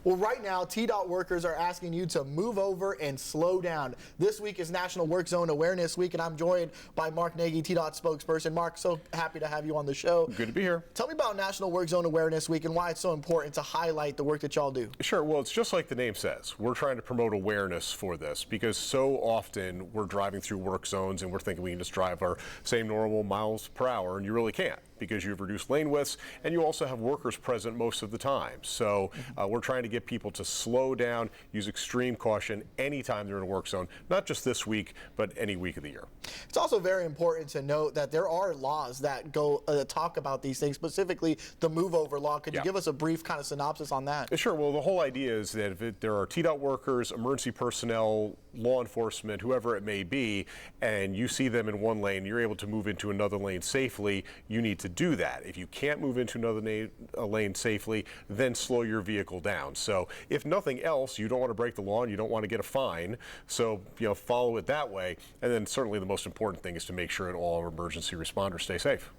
Well, right now, TDOT workers are asking you to move over and slow down. This week is National Work Zone Awareness Week, and I'm joined by Mark Nagy, TDOT spokesperson. Mark, so happy to have you on the show. Good to be here. Tell me about National Work Zone Awareness Week and why it's so important to highlight the work that y'all do. Sure. Well, it's just like the name says. We're trying to promote awareness for this because so often we're driving through work zones and we're thinking we can just drive our same normal miles per hour, and you really can't because you've reduced lane widths and you also have workers present most of the time. So we're trying to get people to slow down, use extreme caution anytime they're in a work zone, not just this week, but any week of the year. It's also very important to note that there are laws that go talk about these things, specifically the move over law. Could you give us a brief kind of synopsis on that? Sure. Well, the whole idea is that if there are TDOT workers, emergency personnel, law enforcement, whoever it may be, and you see them in one lane, you're able to move into another lane safely, you need to do that. If you can't move into another lane safely, then slow your vehicle down. So if nothing else, you don't want to break the law and you don't want to get a fine. So, follow it that way. And then certainly the most important thing is to make sure that all our emergency responders stay safe.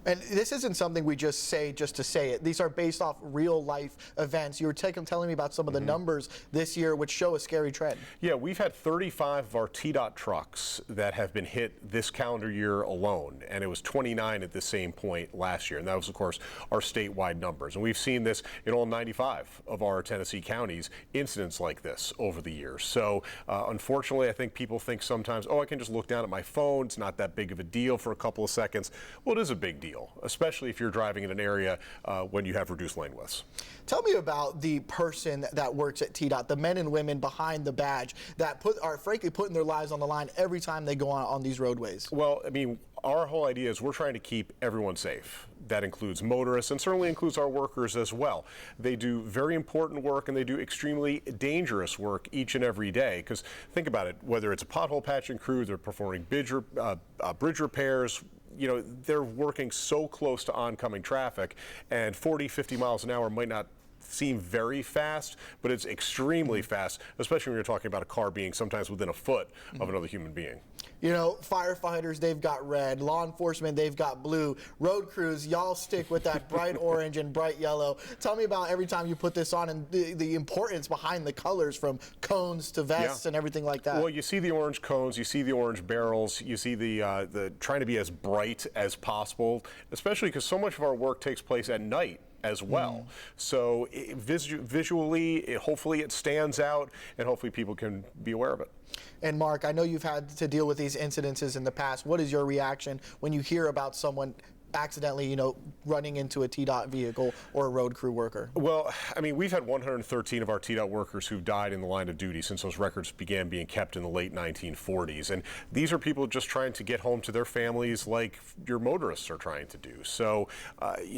And this isn't something we just say just to say it. These are based off real life events. You were telling me about some of the numbers this year, which show a scary trend. Yeah, we've had 35 of our TDOT trucks that have been hit this calendar year alone, and it was 29 at the same point last year. And that was, of course, our statewide numbers. And we've seen this in all 95 of our Tennessee counties, incidents like this over the years. So unfortunately, I think people think sometimes, oh, I can just look down at my phone. It's not that big of a deal for a couple of seconds. Well, it is a big deal, especially if you're driving in an area when you have reduced lane widths. Tell me about the person that works at TDOT, the men and women behind the badge that are frankly putting their lives on the line every time they go on these roadways. Well, I mean, our whole idea is we're trying to keep everyone safe. That includes motorists and certainly includes our workers as well. They do very important work and they do extremely dangerous work each and every day. Because think about it, whether it's a pothole patching crew, they're performing bridge repairs, they're working so close to oncoming traffic, and 40, 50 miles an hour might not seem very fast, but it's extremely fast, especially when you're talking about a car being sometimes within a foot of another human being. Firefighters, they've got red. Law enforcement, they've got blue. Road crews, y'all stick with that bright orange and bright yellow. Tell me about every time you put this on and the importance behind the colors, from cones to vests and everything like that. Well, you see the orange cones, you see the orange barrels, you see the trying to be as bright as possible, especially because so much of our work takes place at night as well. So visually, hopefully it stands out, and hopefully people can be aware of it. And Mark, I know you've had to deal with these incidences in the past. What is your reaction when you hear about someone accidentally, running into a TDOT vehicle or a road crew worker? Well, I mean, we've had 113 of our TDOT workers who've died in the line of duty since those records began being kept in the late 1940s. And these are people just trying to get home to their families like your motorists are trying to do. So,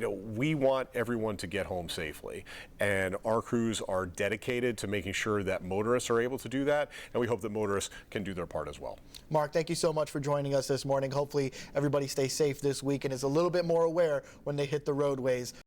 we want everyone to get home safely. And our crews are dedicated to making sure that motorists are able to do that. And we hope that motorists can do their part as well. Mark, thank you so much for joining us this morning. Hopefully everybody stays safe this week and is a little bit more aware when they hit the roadways.